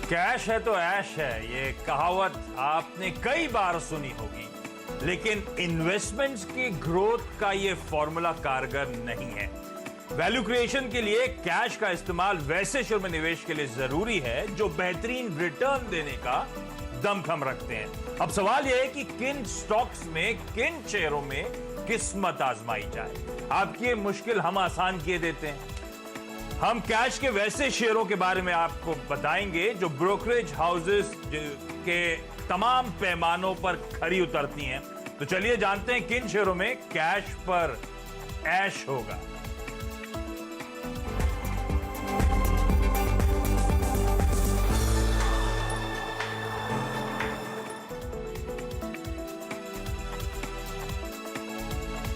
Cash है तो ऐश है, ये कहावत आपने कई बार सुनी होगी, लेकिन इन्वेस्टमेंट्स की ग्रोथ का ये फॉर्मूला कारगर नहीं है। वैल्यू क्रिएशन के लिए कैश का इस्तेमाल वैसे शेयर में निवेश के लिए जरूरी है जो बेहतरीन रिटर्न देने का दमखम रखते हैं। अब सवाल यह है कि किन स्टॉक्स में, किन शेयरों में किस्मत आजमाई जाए। आपकी ये मुश्किल हम आसान किए देते हैं। हम कैश के वैसे शेयरों के बारे में आपको बताएंगे जो ब्रोकरेज हाउसेस के तमाम पैमानों पर खरी उतरती हैं। तो चलिए जानते हैं किन शेयरों में कैश पर ऐश होगा।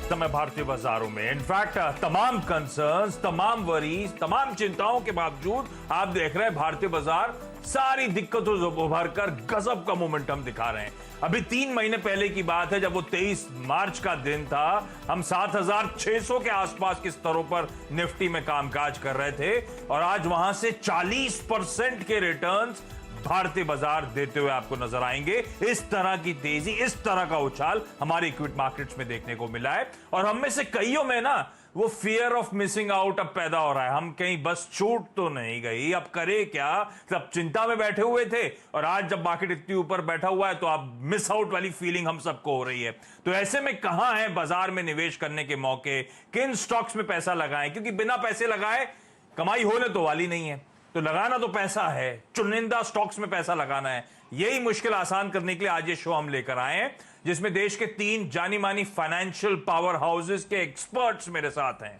समय भारतीय बाजारों में इनफैक्ट तमाम कंसर्न्स, तमाम वरीज, तमाम चिंताओं के बावजूद आप देख रहे हैं भारतीय बाजार सारी दिक्कतों से उभर कर गजब का मोमेंटम दिखा रहे हैं। अभी 3 महीने पहले की बात है जब वो 23 मार्च का दिन था, हम 7600 के आसपास के स्तरों पर निफ्टी में कामकाज कर रहे थे और आज वहां से 40% के रिटर्न्स भारतीय बाजार देते हुए आपको नजर आएंगे। इस तरह की तेजी, इस तरह का उछाल हमारे इक्विटी मार्केट्स में देखने को मिला है और हम में से कईयों में ना वो फियर ऑफ मिसिंग आउट अब पैदा हो रहा है। हम कहीं बस छूट तो नहीं गई, अब करे क्या, सब चिंता में बैठे हुए थे और आज जब मार्केट इतनी ऊपर बैठा हुआ है तो अब मिस आउट वाली फीलिंग हम सबको हो रही है। तो ऐसे में कहां है बाजार में निवेश करने के मौके, किन स्टॉक्स में पैसा लगाएं, क्योंकि बिना पैसे लगाए कमाई होने तो वाली नहीं है। तो लगाना तो पैसा है, चुनिंदा स्टॉक्स में पैसा लगाना है। यही मुश्किल आसान करने के लिए आज ये शो हम लेकर आए हैं, जिसमें देश के 3 जानी मानी फाइनेंशियल पावर हाउसेस के एक्सपर्ट्स मेरे साथ हैं।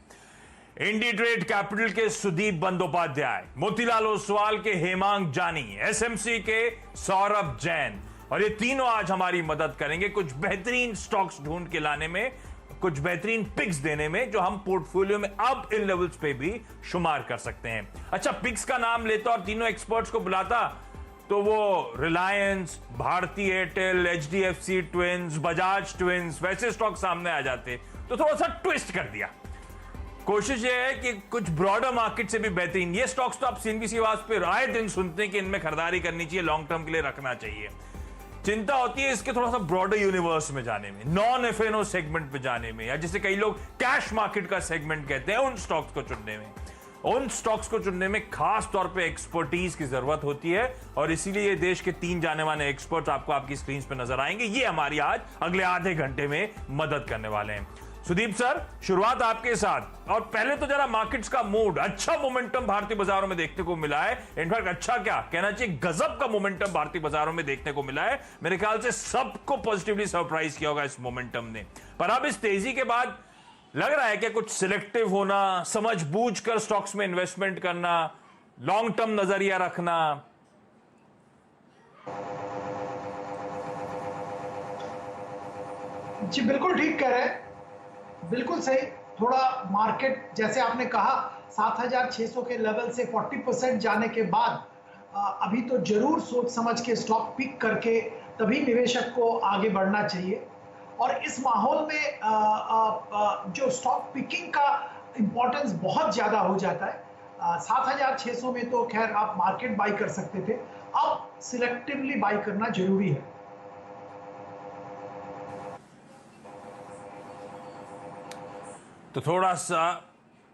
इंडीट्रेड कैपिटल के सुदीप बंदोपाध्याय, मोतीलाल ओसवाल के हेमांग जानी, एसएमसी के सौरभ जैन, और ये तीनों आज हमारी मदद करेंगे कुछ बेहतरीन स्टॉक्स ढूंढ के लाने में, कुछ बेहतरीन पिक्स देने में जो हम पोर्टफोलियो में अब इन लेवल्स पे भी शुमार कर सकते हैं। अच्छा, पिक्स का नाम लेता और तीनों एक्सपर्ट्स को बुलाता तो वो Reliance, Bharti Airtel, HDFC twins, Bajaj twins वैसे स्टॉक सामने आ जाते। तो थोड़ा सा ट्विस्ट कर दिया। कोशिश ये है कि कुछ ब्रॉडर मार्केट से भी बेहतरीन ये स्टॉक्स तो आप सीएनबीसी आवाज पे आए दिन सुनते हैं कि इनमें खरीदारी करनी चाहिए, लॉन्ग टर्म के लिए रखना चाहिए। चिंता होती है इसके थोड़ा सा ब्रॉडर यूनिवर्स में जाने में, नॉन एफएनओ सेगमेंट पे जाने में, या जिसे कई लोग कैश मार्केट का सेगमेंट कहते हैं, उन स्टॉक्स को चुनने में। उन स्टॉक्स को चुनने में खास तौर पे एक्सपर्टीज की जरूरत होती है और इसीलिए देश के 3 जाने माने एक्सपर्ट्स आपको आपकी स्क्रीन पे नजर आएंगे। ये हमारी आज अगले आधे घंटे में मदद करने वाले हैं। सुदीप सर, शुरुआत आपके साथ। और पहले तो जरा मार्केट्स का मूड, अच्छा मोमेंटम भारतीय बाजारों में देखने को मिला है। इनफैक्ट अच्छा क्या कहना चाहिए, गजब का मोमेंटम भारतीय बाजारों में देखने को मिला है। मेरे ख्याल से सबको पॉजिटिवली सरप्राइज किया होगा इस मोमेंटम ने। पर अब इस तेजी के बाद लग रहा है कि कुछ सिलेक्टिव होना, समझ बूझ कर स्टॉक्स में इन्वेस्टमेंट करना, लॉन्ग टर्म नजरिया रखना। जी बिल्कुल ठीक कह रहे हैं, बिल्कुल सही। थोड़ा मार्केट जैसे आपने कहा 7600 के लेवल से 40% जाने के बाद अभी तो जरूर सोच समझ के स्टॉक पिक करके तभी निवेशक को आगे बढ़ना चाहिए। और इस माहौल में जो स्टॉक पिकिंग का इंपॉर्टेंस बहुत ज्यादा हो जाता है। 7600 में तो खैर आप मार्केट बाई कर सकते थे, अब सिलेक्टिवली बाई करना जरूरी है। तो थोड़ा सा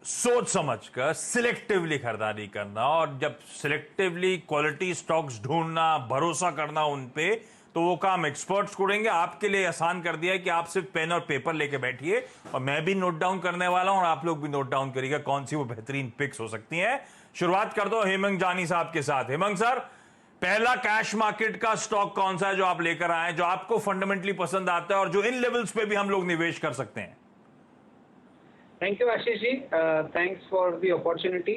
सोच समझकर सिलेक्टिवली खरीदारी करना, और जब सिलेक्टिवली क्वालिटी स्टॉक्स ढूंढना, भरोसा करना उन पे, तो वो काम एक्सपर्ट्स करेंगे। आपके लिए आसान कर दिया है कि आप सिर्फ पेन और पेपर लेके बैठिए और मैं भी नोट डाउन करने वाला हूं और आप लोग भी नोट डाउन करिएगा कौन सी वो बेहतरीन पिक्स हो सकती हैं। शुरुआत कर दो हेमंत जानी साहब के साथ। हेमंत सर, पहला कैश मार्केट का स्टॉक कौन सा है जो आप लेकर आए, जो आपको फंडामेंटली पसंद आता है और जो इन लेवल्स पे भी हम लोग निवेश कर सकते हैं? Thank you Ashish ji, thanks for the opportunity.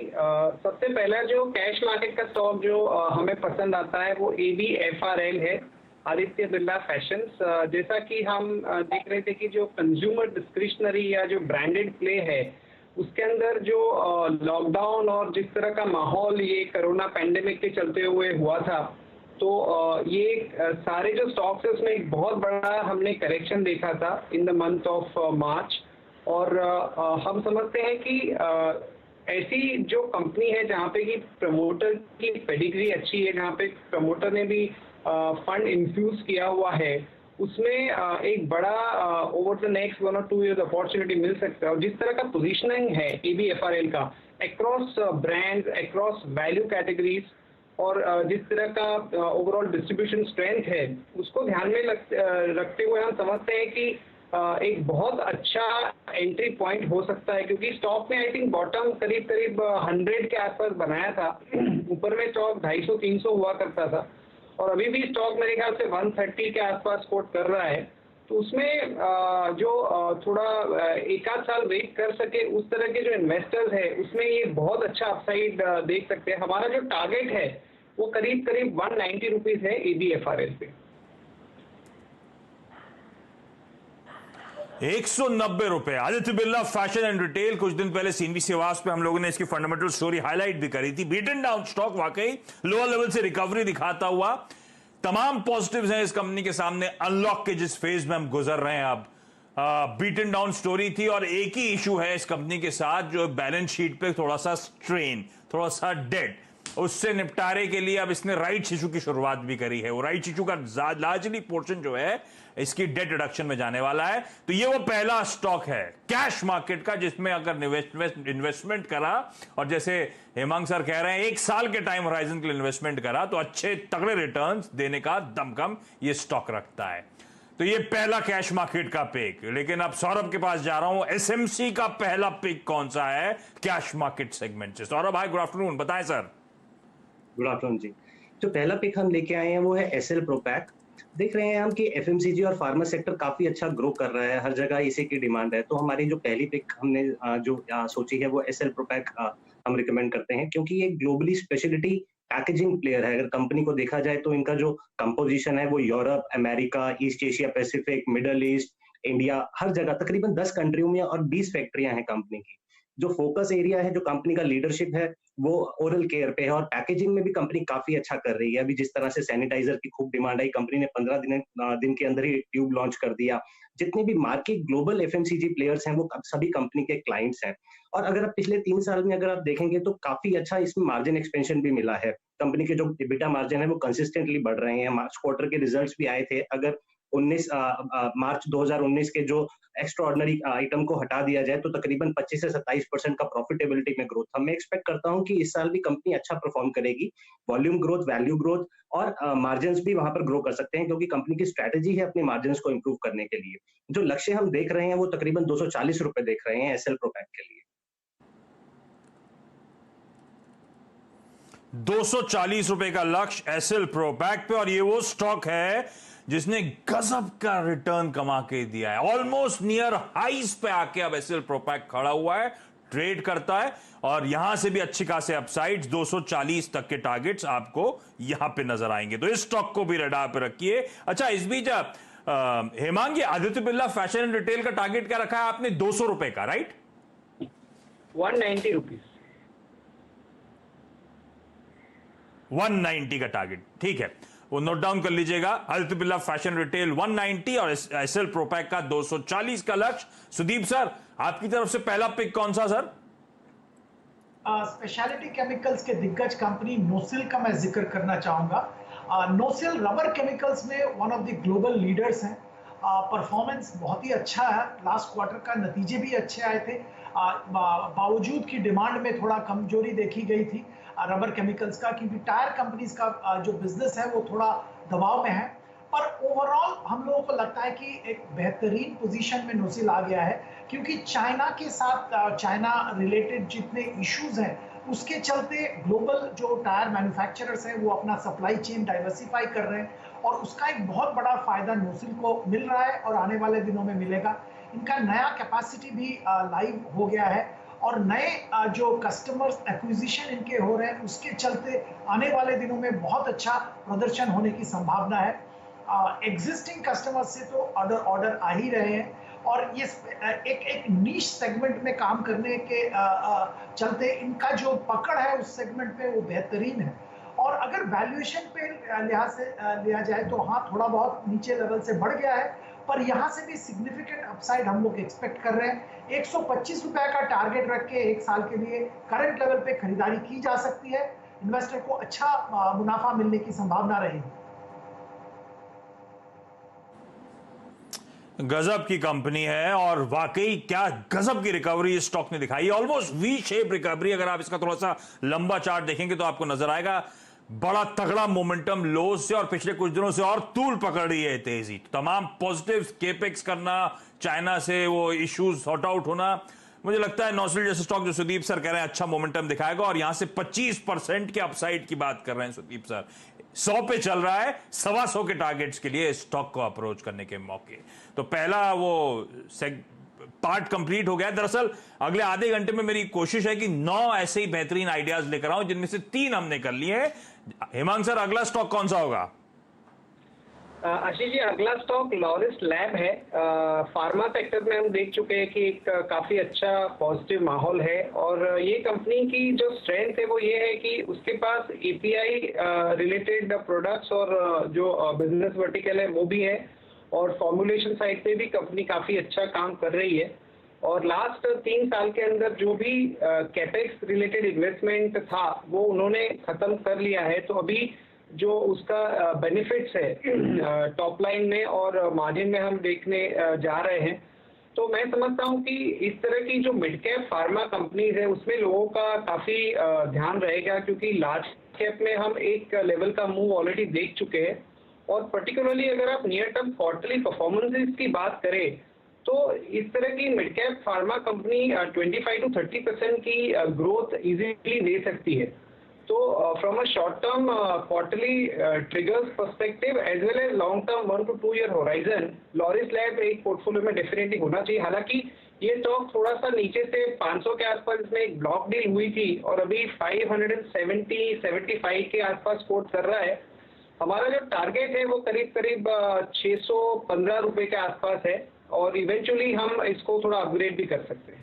सबसे पहला जो कैश मार्केट का स्टॉक जो हमें पसंद आता है वो ABFRL है, आदित्य बिरला फैशंस। जैसा कि हम देख रहे थे कि जो कंज्यूमर डिस्क्रिशनरी या जो ब्रांडेड प्ले है उसके अंदर जो लॉकडाउन और जिस तरह का माहौल ये कोरोना पैंडेमिक के चलते हुए हुआ था, तो ये सारे जो स्टॉक्स है उसमें एक बहुत बड़ा हमने करेक्शन देखा था in the month of March. और हम समझते हैं कि ऐसी जो कंपनी है जहाँ पे कि प्रमोटर की पेडिग्री अच्छी है, जहाँ पे प्रमोटर ने भी फंड इन्फ्यूज किया हुआ है, उसमें एक बड़ा ओवर द नेक्स्ट 1 और 2 ईयर्स अपॉर्चुनिटी मिल सकता है। और जिस तरह का पोजीशनिंग है एबीएफआरएल का across brands, across value categories, और जिस तरह का ओवरऑल डिस्ट्रीब्यूशन स्ट्रेंथ है, उसको ध्यान में रखते हुए हम समझते हैं कि एक बहुत अच्छा एंट्री पॉइंट हो सकता है, क्योंकि स्टॉक में आई थिंक बॉटम करीब करीब 100 के आसपास बनाया था। ऊपर में स्टॉक 250-300 हुआ करता था, और अभी भी स्टॉक मेरे ख्याल से 130 के आसपास कोट कर रहा है। तो उसमें जो थोड़ा एक आध साल वेट कर सके उस तरह के जो इन्वेस्टर्स है, उसमें ये बहुत अच्छा अपसाइड देख सकते हैं। हमारा जो टारगेट है वो करीब करीब 190 रुपीज है एबीएफआरएल पे। 190 रुपए। Aditya Birla fashion and retail, कुछ दिन पहले सीएनबी सेवास पे हम लोगों ने इसकी फंडामेंटल स्टोरी हाईलाइट भी करी थी। बीटन डाउन स्टॉक वाकई लोअर लेवल से रिकवरी दिखाता हुआ, तमाम पॉजिटिव्स हैं इस कंपनी के सामने अनलॉक के जिस फेज में हम गुजर रहे हैं अब। बीटन डाउन स्टोरी थी, और एक ही इशू है इस कंपनी के साथ, जो बैलेंस शीट पे थोड़ा सा स्ट्रेन, थोड़ा सा डेट, उससे निपटारे के लिए अब इसने राइट इशू की शुरुआत भी करी है। वो राइट इशू का लार्जली पोर्शन जो है इसकी डेट रिडक्शन में जाने वाला है। तो ये वो पहला स्टॉक है कैश मार्केट का जिसमें अगर इन्वेस्टमेंट करा, और जैसे हेमंत सर कह रहे हैं 1 साल के टाइम होराइजन के लिए इन्वेस्टमेंट करा, तो अच्छे तगड़े रिटर्न्स देने का दमखम ये स्टॉक रखता है। तो ये पहला कैश मार्केट का पिक। लेकिन अब सौरभ के पास जा रहा हूं, एसएमसी का पहला पिक कौन सा है कैश मार्केट सेगमेंट से? सौरभ भाई, गुड आफ्टरनून, बताएं सर। गुड आफ्टरनून जी। जो पहला पिक हम लेके आए हैं वो है एसएल प्रोपैक। देख रहे हैं हम कि एफएमसीजी और फार्मा सेक्टर काफी अच्छा ग्रो कर रहा है, हर जगह इसी की डिमांड है। तो हमारी जो पहली पिक हमने जो सोची है वो एसएल प्रोपैक हम रिकमेंड करते हैं, क्योंकि ये ग्लोबली स्पेशलिटी पैकेजिंग प्लेयर है। अगर कंपनी को देखा जाए तो इनका जो कंपोजिशन है वो Europe, America, East Asia Pacific, Middle East, India, हर जगह तकरीबन 10 कंट्रियों में और 20 फैक्ट्रियां हैं कंपनी की। जो फोकस एरिया है, जो कंपनी का लीडरशिप है, वो ओरल केयर पे है, और पैकेजिंग में भी कंपनी काफी अच्छा कर रही है। अभी जिस तरह से सैनिटाइजर की खूब डिमांड आई, कंपनी ने 15 दिन के अंदर ही ट्यूब लॉन्च कर दिया। जितने भी मार्केट ग्लोबल एफएमसीजी प्लेयर्स हैं वो सभी कंपनी के क्लाइंट्स हैं। और अगर आप पिछले 3 साल में अगर आप देखेंगे तो काफी अच्छा इसमें मार्जिन एक्सपेंशन भी मिला है। कंपनी के जो EBITDA मार्जिन है वो कंसिस्टेंटली बढ़ रहे हैं। मार्च क्वार्टर के रिजल्ट्स भी आए थे। अगर मार्च 2019 के जो एक्स्ट्रा ऑर्डिनरी आइटम को हटा दिया जाए तो तकरीबन 25 से 27% का प्रॉफिटेबिलिटी में ग्रोथ मैं एक्सपेक्ट करता हूं कि इस साल भी कंपनी अच्छा परफॉर्म करेगी। वॉल्यूम ग्रोथ, वैल्यू ग्रोथ और मार्जिन्स भी वहां पर ग्रो कर सकते हैं, क्योंकि कंपनी की स्ट्रेटेजी है अपने मार्जिन्स को इंप्रूव करने के लिए। जो लक्ष्य हम देख रहे हैं वो तकरीबन 240 रुपए देख रहे हैं एसएल प्रोपैक के लिए। 240 रुपए का लक्ष्य एसएल प्रोपैक पे, और ये वो स्टॉक है जिसने गजब का रिटर्न कमा के दिया है। ऑलमोस्ट नियर हाइस पे आके अब एसएल प्रोपैक खड़ा हुआ है, ट्रेड करता है, और यहां से भी अच्छी खासे अपसाइड्स 240 तक के टारगेट्स आपको यहां पे नजर आएंगे। तो इस स्टॉक को भी रडार पे रखिए। अच्छा, इस बीच Hemang, Aditya Birla fashion and retail का टारगेट क्या रखा है आपने? 200 रुपए का, राइट? 190 रुपीज। 190 का टारगेट, ठीक है, वो नोट डाउन कर लीजिएगा। आदित्य बिरला फैशन रिटेल 190 और एसएल प्रोपैक का 240 का लक्ष्य। सुदीप सर, आपकी तरफ से पहला पिक कौन सा सर? स्पेशलिटी केमिकल्स के दिग्गज कंपनी नोसिल का मैं जिक्र करना चाहूंगा। नोसिल रबर केमिकल्स में one of the global leaders हैं। परफॉर्मेंस बहुत ही अच्छा है, लास्ट क्वार्टर का नतीजे भी अच्छे आए थे। बावजूद की डिमांड में थोड़ा कमजोरी देखी गई थी रबर केमिकल्स का, क्योंकि टायर कंपनीज का जो बिजनेस है वो थोड़ा दबाव में है। पर ओवरऑल हम लोगों को लगता है कि एक बेहतरीन पोजीशन में नोसिल आ गया है, क्योंकि चाइना के साथ चाइना रिलेटेड जितने इश्यूज हैं उसके चलते ग्लोबल जो टायर मैन्युफैक्चरर्स हैं वो अपना सप्लाई चेन डाइवर्सिफाई कर रहे हैं, और उसका एक बहुत बड़ा फायदा नोसिल को मिल रहा है और आने वाले दिनों में मिलेगा। इनका नया कैपेसिटी भी लाइव हो गया है, और नए जो कस्टमर्स एक्विजिशन इनके हो रहे हैं उसके चलते आने वाले दिनों में बहुत अच्छा प्रदर्शन होने की संभावना है। एग्जिस्टिंग कस्टमर्स से तो ऑर्डर आ ही रहे हैं, और ये एक नीश सेगमेंट में काम करने के चलते इनका जो पकड़ है उस सेगमेंट पे वो बेहतरीन है। और अगर वैल्यूएशन पे लिहाज से लिया जाए तो हाँ, थोड़ा बहुत नीचे लेवल से बढ़ गया है, पर यहां से भी सिग्निफिकेंट अपसाइड हम लोग एक्सपेक्ट कर रहे हैं। 125 रुपए का टारगेट रख के 1 साल के लिए करंट लेवल पे खरीदारी की जा सकती है। इन्वेस्टर को अच्छा मुनाफा मिलने की संभावना रहेगी। गजब की कंपनी है और वाकई क्या गजब की रिकवरी इस स्टॉक ने दिखाई है। Almost V shape recovery. अगर आप इसका थोड़ा सा लंबा चार्ट देखेंगे तो आपको नजर आएगा बड़ा तगड़ा मोमेंटम लोज से और पिछले कुछ दिनों से और तूल पकड़ रही है तेजी। तमाम पॉजिटिव केपेक्स करना, चाइना से वो इश्यूज सॉर्ट आउट होना, मुझे लगता है नॉसिल जैसे स्टॉक जो सुदीप सर कह रहे हैं अच्छा मोमेंटम दिखाएगा। और यहां से 25% के अपसाइड की बात कर रहे हैं सुदीप सर। 100 पे चल रहा है, 125 के टारगेट्स के लिए स्टॉक को अप्रोच करने के मौके। तो पहला वो पार्ट कंप्लीट हो गया। दरअसल अगले आधे घंटे में मेरी कोशिश है कि 9 ऐसे ही बेहतरीन आइडियाज लेकर आऊं, जिनमें से 3 हमने कर लिए हैं। हेमांग सर, अगला स्टॉक कौन सा होगा? आशीष जी, अगला स्टॉक लॉरिस लैब है। फार्मा सेक्टर में हम देख चुके हैं कि एक काफी अच्छा पॉजिटिव माहौल है और ये कंपनी की जो स्ट्रेंथ है वो ये है कि उसके पास एपीआई रिलेटेड प्रोडक्ट्स और जो बिजनेस वर्टिकल है वो भी है और फॉर्मुलेशन साइड पे भी कंपनी काफी अच्छा काम कर रही है। और लास्ट 3 साल के अंदर जो भी कैपेक्स रिलेटेड इन्वेस्टमेंट था वो उन्होंने खत्म कर लिया है। तो अभी जो उसका बेनिफिट्स है टॉप लाइन में और मार्जिन में हम देखने जा रहे हैं। तो मैं समझता हूं कि इस तरह की जो मिड कैप फार्मा कंपनीज है उसमें लोगों का काफी ध्यान रहेगा, क्योंकि लार्ज कैप में हम एक लेवल का मूव ऑलरेडी देख चुके हैं। और पर्टिकुलरली अगर आप नियर टर्म क्वार्टरली परफॉर्मेंसेस की बात करें तो इस तरह की mid cap pharma company 25 to 30% की ग्रोथ इजीली दे सकती है। तो from a short term quarterly triggers perspective as well as long term 1 to 2 year horizon, Laurus Lab एक पोर्टफोलियो में डेफिनेटली होना चाहिए। हालांकि ये स्टॉक थोड़ा सा नीचे से 500 के आसपास इसमें एक ब्लॉक डील हुई थी और अभी 575 के आसपास कोट कर रहा है। हमारा जो टारगेट है वो करीब 615 रुपए के आसपास है और इवेंचुअली हम इसको थोड़ा अपग्रेड भी कर सकते हैं।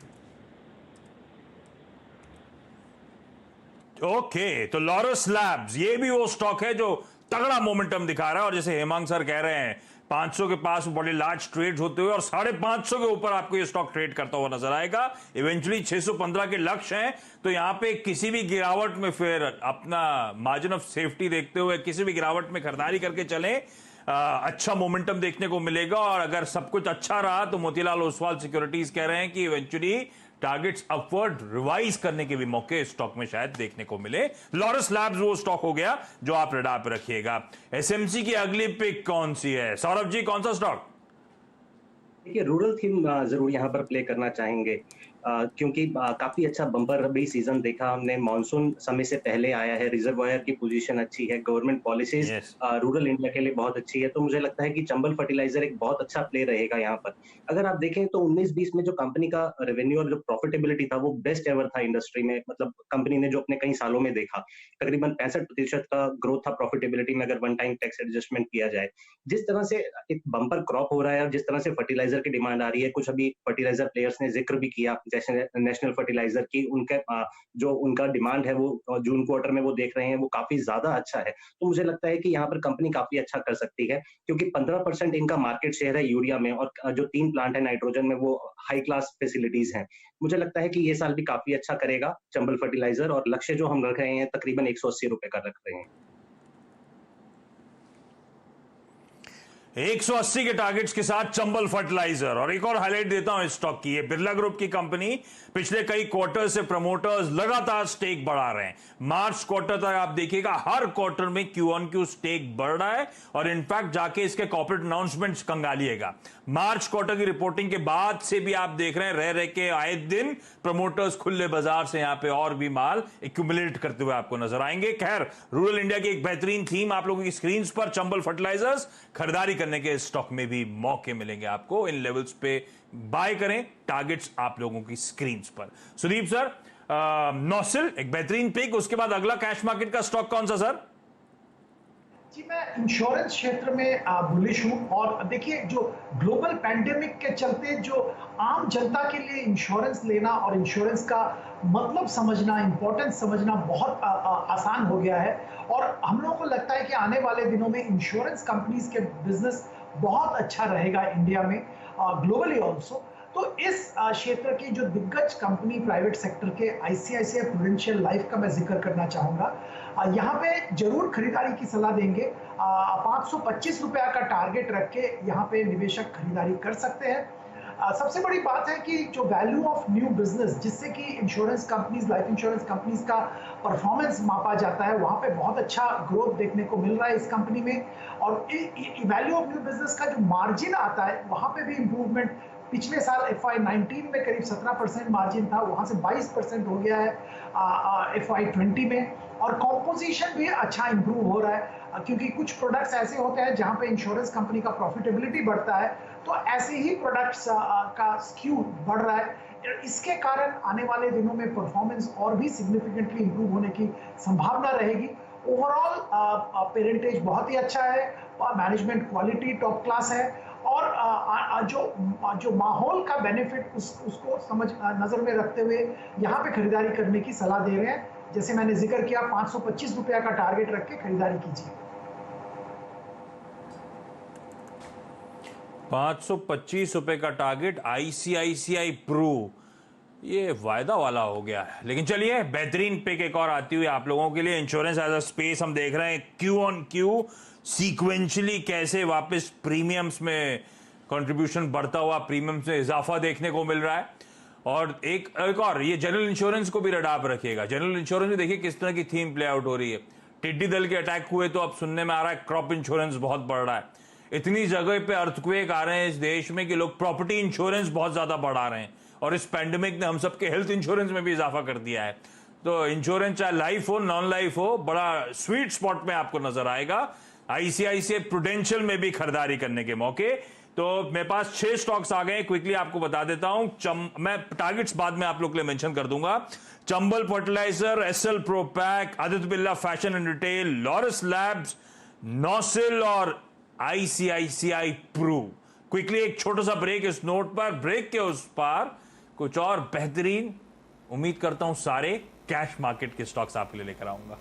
ओके, तो लॉरिस लैब्स ये भी वो स्टॉक है जो तगड़ा मोमेंटम दिखा रहा है और जैसे हेमांग सर कह रहे हैं 500 के पास बड़े लार्ज ट्रेड होते हुए और 550 के ऊपर आपको ये स्टॉक ट्रेड करता हुआ नजर आएगा। इवेंचुअली 615 के लक्ष्य हैं। तो यहां पे किसी भी गिरावट में फिर अपना मार्जिन ऑफ सेफ्टी देखते हुए किसी भी गिरावट में खरीदारी करके चलें, अच्छा मोमेंटम देखने को मिलेगा। और अगर सब कुछ अच्छा रहा तो मोतीलाल ओसवाल सिक्योरिटीज कह रहे हैं कि इवेंचुअली टारगेट्स अपवर्ड रिवाइज करने के भी मौके स्टॉक में शायद देखने को मिले। लॉरिस लैब्स वो स्टॉक हो गया जो आप रडार पर रखिएगा। एसएमसी की अगली पिक कौन सी है? सौरभ जी, कौन सा स्टॉक? देखिए, रूरल थीम जरूर यहाँ पर प्ले करना चाहेंगे क्योंकि काफी अच्छा बम्पर रबी सीजन देखा हमने। मानसून समय से पहले आया है, रिजर्वायर की पोजीशन अच्छी है, गवर्नमेंट पॉलिसीज रूरल इंडिया के लिए बहुत अच्छी है। तो मुझे लगता है कि चंबल फर्टिलाइजर एक बहुत अच्छा प्ले रहेगा यहाँ पर। अगर आप देखें तो 19-20 में जो कंपनी का रेवेन्यू और जो प्रॉफिटेबिलिटी था वो बेस्ट एवर था इंडस्ट्री में। मतलब कंपनी ने जो अपने कई सालों में देखा, तकरीबन 65% का ग्रोथ था प्रॉफिटेबिलिटी में, अगर वन टाइम टैक्स एडजस्टमेंट किया जाए। जिस तरह से एक बम्पर क्रॉप हो रहा है और जिस तरह से फर्टिलाइजर की डिमांड आ रही है, कुछ अभी फर्टिलाइजर प्लेयर्स ने जिक्र भी किया जैसे नेशनल फर्टिलाइजर की, उनके जो उनका डिमांड है वो जून क्वार्टर में वो देख रहे हैं वो काफी ज्यादा अच्छा है। तो मुझे लगता है कि यहाँ पर कंपनी काफी अच्छा कर सकती है क्योंकि 15% इनका मार्केट शेयर है यूरिया में और जो 3 प्लांट है नाइट्रोजन में वो हाई क्लास फैसिलिटीज हैं। मुझे लगता है कि ये साल भी काफी अच्छा करेगा चंबल फर्टिलाइजर और लक्ष्य जो हम रख रहे हैं तकरीबन 180 रुपए का रख रहे हैं। 180 के टारगेट्स के साथ चंबल फर्टिलाइजर। और एक और हाईलाइट देता हूं इस स्टॉक की, ये बिरला ग्रुप की कंपनी पिछले कई क्वार्टर से प्रमोटर्स लगातार स्टेक बढ़ा रहे हैं। मार्च क्वार्टर तक आप देखिएगा हर क्वार्टर में क्यू ऑन क्यू स्टेक बढ़ रहा है और इनफैक्ट जाके इसके कॉर्पोरेट अनाउंसमेंट्स कंगालिएगा। मार्च क्वार्टर की रिपोर्टिंग के बाद से भी आप देख रहे हैं रह के आए दिन प्रमोटर्स खुले बाजार से यहां पे और भी माल एक्यूमुलेट करते हुए आपको नजर आएंगे। खैर, रूरल इंडिया की एक बेहतरीन थीम आप लोगों की स्क्रीन पर, चंबल फर्टिलाइजर्स। खरीदारी करने के स्टॉक में भी मौके मिलेंगे आपको, इन लेवल्स पे बाय करें, टारगेट्स आप लोगों की स्क्रीन पर। सुदीप सर, नॉसिल एक बेहतरीन पिक, उसके बाद अगला कैश मार्केट का स्टॉक कौन सा सर? जी, मैं इंश्योरेंस क्षेत्र में बुलिश हूं और देखिए जो ग्लोबल पैंडेमिक के चलते जो आम जनता के लिए इंश्योरेंस लेना और इंश्योरेंस का मतलब समझना, इंपॉर्टेंस समझना बहुत आसान हो गया है और हम लोगों को लगता है कि आने वाले दिनों में इंश्योरेंस कंपनीज के बिजनेस बहुत अच्छा रहेगा इंडिया में, ग्लोबली ऑल्सो। तो इस क्षेत्र की जो दिग्गज कंपनी प्राइवेट सेक्टर के आईसीआईसीआई प्रूडेंशियल लाइफ का मैं जिक्र करना चाहूंगा। यहाँ पे जरूर खरीदारी की सलाह देंगे। 525 रुपया का टारगेट रख के यहाँ पे निवेशक खरीदारी कर सकते हैं। सबसे बड़ी बात है कि जो वैल्यू ऑफ न्यू बिजनेस, जिससे कि insurance companies, life insurance companies का परफॉर्मेंस मापा जाता है, वहां पे बहुत अच्छा ग्रोथ देखने को मिल रहा है इस कंपनी में। और वैल्यू ऑफ न्यू बिजनेस का जो मार्जिन आता है वहां पे भी इंप्रूवमेंट, पिछले साल FY19 में करीब 17% मार्जिन था, वहां से 22% हो गया है FY20 में। और कॉम्पोजिशन भी अच्छा इंप्रूव हो रहा है, क्योंकि कुछ प्रोडक्ट्स ऐसे होते हैं जहां पे इंश्योरेंस कंपनी का प्रॉफिटेबिलिटी बढ़ता है, तो ऐसे ही प्रोडक्ट्स का स्क्यू बढ़ रहा है। इसके कारण आने वाले दिनों में परफॉर्मेंस और भी सिग्निफिकेंटली इंप्रूव होने की संभावना रहेगी। ओवरऑल पेरेंटेज बहुत ही अच्छा है, मैनेजमेंट क्वालिटी टॉप क्लास है, और जो माहौल का बेनिफिट उसको नजर में रखते हुए यहाँ पे खरीदारी करने की सलाह दे रहे हैं। जैसे मैंने जिक्र किया, 525 रुपया का टारगेट रख के खरीदारी कीजिए। 525 रुपए का टारगेट, आईसीआईसीआई प्रू, ये वायदा वाला हो गया है। लेकिन चलिए, बेहतरीन पिक एक और आती हुई आप लोगों के लिए। इंश्योरेंस एज अ स्पेस हम देख रहे हैं क्यू ऑन क्यू सीक्वेंशली कैसे वापस प्रीमियम्स में कंट्रीब्यूशन बढ़ता हुआ, प्रीमियम्स में इजाफा देखने को मिल रहा है। और एक और, ये जनरल इंश्योरेंस को भी रडार पर रखिएगा। जनरल इंश्योरेंस में देखिए किस तरह की थीम प्ले आउट हो रही है। टिड्डी दल के अटैक हुए तो अब सुनने में आ रहा है क्रॉप इंश्योरेंस बहुत बढ़ रहा है। इतनी जगह पे अर्थक्वेक आ रहे हैं इस देश में कि लोग प्रॉपर्टी इंश्योरेंस बहुत ज्यादा बढ़ा रहे हैं। और इस पैंडेमिक ने हम सबके हेल्थ इंश्योरेंस में भी इजाफा कर दिया है। तो इंश्योरेंस चाहे लाइफ हो नॉन लाइफ हो, बड़ा स्वीट स्पॉट में आपको नजर आएगा। आईसीआईसीआई प्रूडेंशियल में भी खरीदारी करने के मौके। तो मेरे पास 6 स्टॉक्स आ गए, क्विकली आपको बता देता हूं। मैं टारगेट्स बाद में आप लोग के लिए मेंशन कर दूंगा। Chambal fertiliser, SL Propack, Aditya Birla fashion and retail, Laurus Labs, Nocil और आईसीआईसीआई प्रू। क्विकली एक छोटा सा ब्रेक इस नोट पर, ब्रेक के उस पार कुछ और बेहतरीन, उम्मीद करता हूं सारे कैश मार्केट के स्टॉक्स आपके लिए लेकर आऊंगा।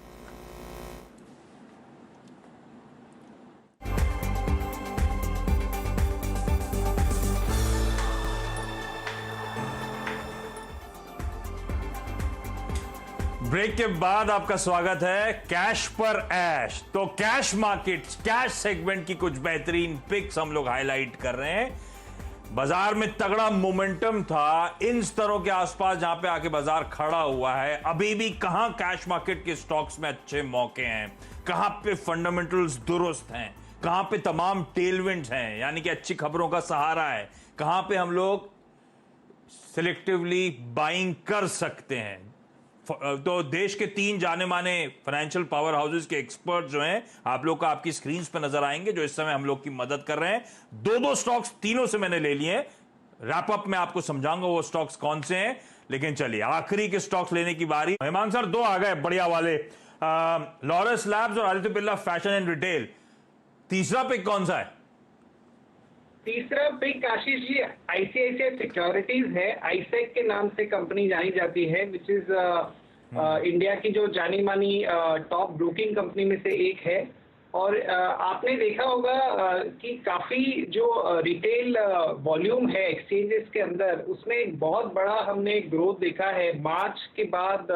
ब्रेक के बाद आपका स्वागत है कैश पर ऐश। तो कैश मार्केट, कैश सेगमेंट की कुछ बेहतरीन पिक्स हम लोग हाईलाइट कर रहे हैं। बाजार में तगड़ा मोमेंटम था इन स्तरों के आसपास जहां पे आके बाजार खड़ा हुआ है। अभी भी कहां कैश मार्केट के स्टॉक्स में अच्छे मौके हैं, कहां पे फंडामेंटल्स दुरुस्त हैं, कहां पे तमाम टेलविंड्स हैं, यानी कि अच्छी खबरों का सहारा है, कहां पे हम लोग सिलेक्टिवली बाइंग कर सकते हैं। तो देश के 3 जाने माने फाइनेंशियल पावर हाउसेस के एक्सपर्ट जो हैं, आप लोग को आपकी स्क्रीन पे नजर आएंगे, जो इस समय हम लोग की मदद कर रहे हैं। 2-2 स्टॉक्स तीनों से मैंने ले लिए हैं। रैप अप में आपको समझाऊंगा वो स्टॉक्स कौन से हैं। लेकिन चलिए, आखिरी के स्टॉक्स लेने की बारी। मेहमान सर 2 आ गए बढ़िया वाले, लॉरस लैब्स और Aditya Birla fashion and retail. तीसरा पिक कौन सा है? तीसरा pick Ashish ji ICICI securities है। आईसेक के नाम से कंपनी जानी जाती है, विच इज इंडिया की जो जानी मानी टॉप ब्रोकिंग कंपनी में से एक है। और आपने देखा होगा कि काफी जो रिटेल वॉल्यूम है एक्सचेंजेस के अंदर, उसमें एक बहुत बड़ा हमने ग्रोथ देखा है। मार्च के बाद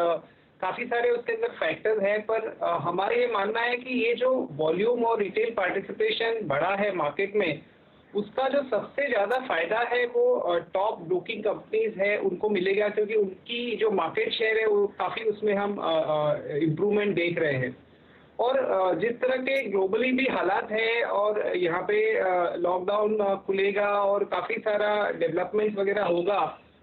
काफी सारे उसके अंदर फैक्टर्स हैं, पर हमारा ये मानना है कि ये जो वॉल्यूम और रिटेल पार्टिसिपेशन बढ़ा है मार्केट में, उसका जो सबसे ज्यादा फायदा है वो टॉप ब्रोकिंग कंपनीज है उनको मिलेगा, क्योंकि उनकी जो मार्केट शेयर है वो काफी उसमें हम इम्प्रूवमेंट देख रहे हैं। और जिस तरह के ग्लोबली भी हालात हैं और यहाँ पे लॉकडाउन खुलेगा और काफी सारा डेवलपमेंट वगैरह होगा,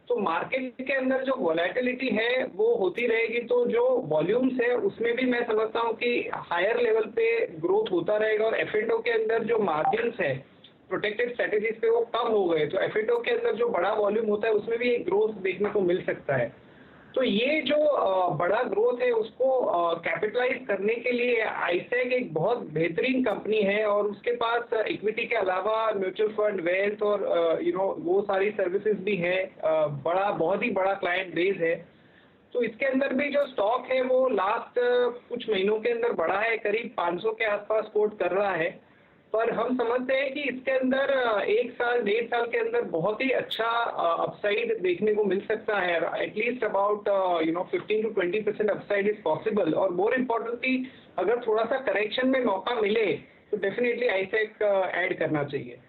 तो मार्केट के अंदर जो वॉलेटिलिटी है वो होती रहेगी। तो जो वॉल्यूम्स है उसमें भी मैं समझता हूँ कि हायर लेवल पे ग्रोथ होता रहेगा। और एफ&ओ के अंदर जो मार्जिन्स है प्रोटेक्टेड स्ट्रेटेजीज पे वो कम हो गए, तो एफ&ओ के अंदर जो बड़ा वॉल्यूम होता है उसमें भी एक ग्रोथ देखने को मिल सकता है। तो ये जो बड़ा ग्रोथ है उसको कैपिटलाइज करने के लिए आईसेक एक बहुत बेहतरीन कंपनी है। और उसके पास इक्विटी के अलावा म्यूचुअल फंड, वेल्थ और वो सारी सर्विसेज भी है। बहुत ही बड़ा क्लाइंट बेस है। तो इसके अंदर भी जो स्टॉक है वो लास्ट कुछ महीनों के अंदर बढ़ा है, करीब 500 के आसपास कोट कर रहा है। पर हम समझते हैं कि इसके अंदर 1 साल 1.5 साल के अंदर बहुत ही अच्छा अपसाइड देखने को मिल सकता है. At least about 15 to 20% upside is possible. और मोर इम्पोर्टेंटली अगर थोड़ा सा करेक्शन में मौका मिले तो डेफिनेटली आईसेक ऐड करना चाहिए.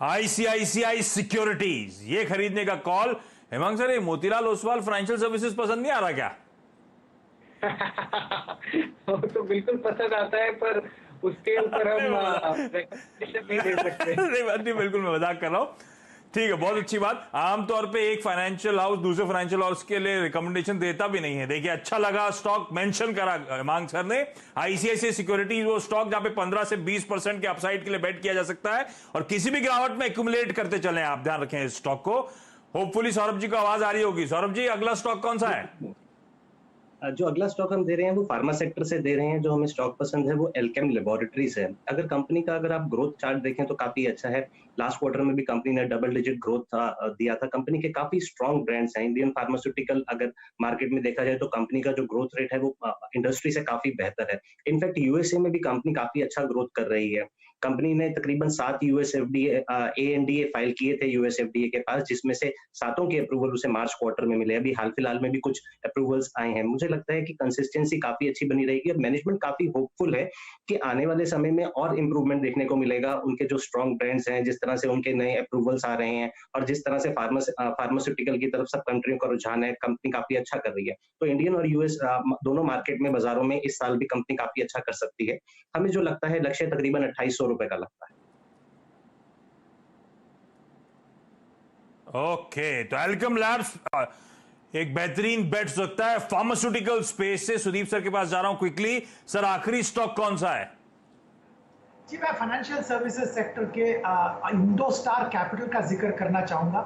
आईसीआईसीआई सिक्योरिटीज ये खरीदने का कॉल. हेमंत सर, ये मोतीलाल ओसवाल फाइनेंशियल सर्विसेज पसंद नहीं आ रहा क्या? तो बिल्कुल पसंद आता है, पर उसके ऊपर हम रिकमेंडेशन नहीं दे सकते. नहीं, बिल्कुल मैं मजाक कर रहा हूं. ठीक है, बहुत अच्छी बात. आमतौर पे एक फाइनेंशियल हाउस दूसरे फाइनेंशियल हाउस के लिए रिकमेंडेशन देता भी नहीं है. देखिए, अच्छा लगा स्टॉक मेंशन करा मांग सर ने. आईसीआईसीआई सिक्योरिटीज वो स्टॉक जहां पे 15 से 20% के अपसाइड के लिए बेट किया जा सकता है और किसी भी गिरावट में एक्यूमुलेट करते चले. आप ध्यान रखें इस स्टॉक को. होपफुली सौरभ जी को आवाज आ रही होगी. सौरभ जी, अगला स्टॉक कौन सा है? जो अगला स्टॉक हम दे रहे हैं वो फार्मा सेक्टर से दे रहे हैं. जो हमें स्टॉक पसंद है वो एल्केम लेबोरेटरीज है. अगर कंपनी का अगर आप ग्रोथ चार्ट देखें तो काफी अच्छा है. लास्ट क्वार्टर में भी कंपनी ने डबल डिजिट ग्रोथ दिया था. कंपनी के काफी स्ट्रॉन्ग ब्रांड्स हैं. इंडियन फार्मास्यूटिकल अगर मार्केट में देखा जाए तो कंपनी का जो ग्रोथ रेट है वो इंडस्ट्री से काफी बेहतर है. इनफैक्ट यूएसए में भी कंपनी काफी अच्छा ग्रोथ कर रही है. कंपनी ने तकरीबन 7 यूएस ANDA फाइल किए थे यूएस FDA के पास, जिसमें से 7 के अप्रूवल उसे मार्च क्वार्टर में मिले. अभी हाल फिलहाल में भी कुछ अप्रूवल्स आए हैं. मुझे लगता है कि कंसिस्टेंसी काफी अच्छी बनी रहेगी और मैनेजमेंट काफी होपफुल है कि आने वाले समय में और इंप्रूवमेंट देखने को मिलेगा. उनके जो स्ट्रॉन्ग ब्रांड्स हैं, जिस तरह से उनके नए अप्रूवल्स आ रहे हैं और जिस तरह से फार्मास्यूटिकल की तरफ सब कंट्रियों का रुझान है, कंपनी काफी अच्छा कर रही है. तो इंडियन और यूएस दोनों मार्केट में, बाजारों में इस साल भी कंपनी काफी अच्छा कर सकती है. हमें जो लगता है लक्ष्य तकरीबन 2800 रुपए का लगता है. ओके, तो एल्केम लैब्स एक बेहतरीन बेट सकता है फार्मास्यूटिकल स्पेस से. सुदीप सर के पास जा रहा हूं क्विकली. सर, आखिरी स्टॉक कौन सा है? जी, मैं फाइनेंशियल सर्विसेज सेक्टर के इंडोस्टार कैपिटल का जिक्र करना चाहूंगा.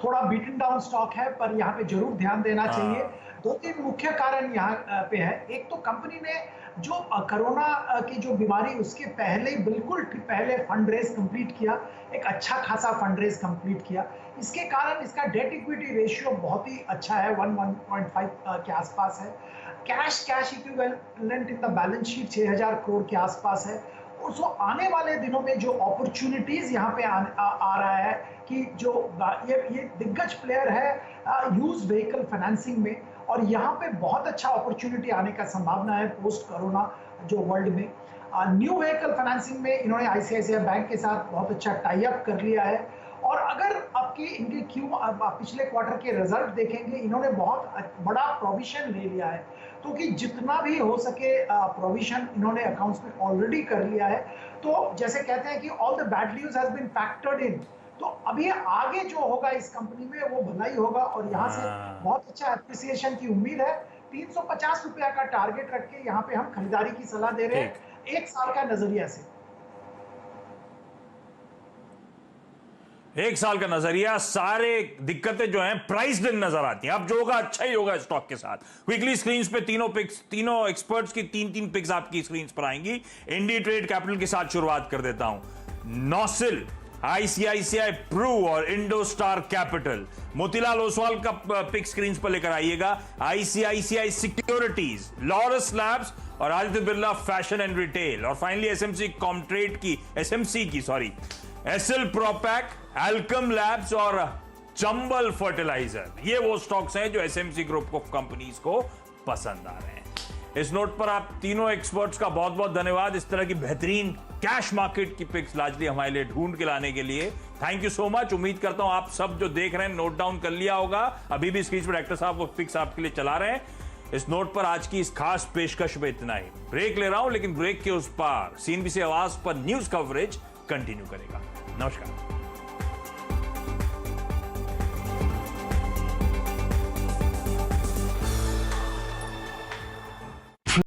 थोड़ा बीटन डाउन स्टॉक है, पर यहाँ पे जरूर ध्यान देना चाहिए. 2-3 मुख्य कारण यहाँ पे है. एक तो कंपनी ने जो कोरोना की जो बीमारी उसके पहले बिल्कुल पहले फंड रेज कंप्लीट किया. एक अच्छा खासा फंड रेज कंप्लीट किया. इसके कारण इसका डेट इक्विटी रेशियो बहुत ही अच्छा है, 1.5 के आसपास है. Cash equivalent in the balance sheet 6000 crore के आसपास है. और सो आने वाले दिनों में जो अपॉर्चुनिटीज यहाँ पे आ रहा है कि जो ये दिग्गज प्लेयर है यूज्ड व्हीकल फाइनेंसिंग में, और यहाँ पे बहुत अच्छा अपॉर्चुनिटी आने का संभावना है पोस्ट कोरोना जो वर्ल्ड में. न्यू व्हीकल फाइनेंसिंग में इन्होंने आईसीआईसीआई बैंक के साथ बहुत अच्छा टाई अप कर लिया है. और अगर आपकी इनके पिछले क्वार्टर के रिजल्ट देखेंगे, इन्होंने बहुत बड़ा प्रोविजन ले लिया है. तो कि जितना भी हो सके प्रोविजन इन्होंने अकाउंट्स में ऑलरेडी कर लिया है. तो जैसे कहते हैं कि all the bad news has been factored in. तो अभी आगे जो होगा इस कंपनी में वो भलाई होगा और यहाँ से बहुत अच्छा एप्रिसिएशन की उम्मीद है. 350 रुपया का टारगेट रख के यहाँ पे हम खरीदारी की सलाह दे रहे हैं 1 साल का नजरिया से. 1 साल का नजरिया. सारे दिक्कतें जो हैं प्राइस्ड इन नजर आती हैं. अब जो होगा अच्छा ही होगा स्टॉक के साथ. क्विकली स्क्रीन पे तीनों एक्सपर्ट्स की 3 पिक्स आपकी स्क्रीन पर आएंगी. इंडी ट्रेड कैपिटल के साथ शुरुआत कर देता हूं. नॉसिल, आईसीआईसीआई प्रू और इंडोस्टार कैपिटल. मोतीलाल ओसवाल का पिक स्क्रीन पर लेकर आइएगा. आईसीआईसीआई सिक्योरिटीज, लॉरस लैब्स और Aditya Birla fashion and retail. और फाइनली एसएमसी की एसएल प्रोपैक, एल्केम लैब्स और चंबल फर्टिलाइजर. ये वो स्टॉक्स हैं जो एसएमसी ग्रुप ऑफ कंपनीज को पसंद आ रहे हैं. इस नोट पर आप तीनों एक्सपर्ट्स का बहुत बहुत धन्यवाद. इस तरह की बेहतरीन कैश मार्केट की पिक्स लाजली हमारे लिए ढूंढ के लाने के लिए थैंक यू सो मच. उम्मीद करता हूं आप सब जो देख रहे हैं नोट डाउन कर लिया होगा. अभी भी स्क्रीन पर डायरेक्टर साहब वो पिक्स आपके लिए चला रहे हैं. इस नोट पर आज की इस खास पेशकश में इतना ही. ब्रेक ले रहा हूं, लेकिन ब्रेक के उस पार सीएनबीसी आवाज पर न्यूज कवरेज कंटिन्यू करेगा. नमस्कार.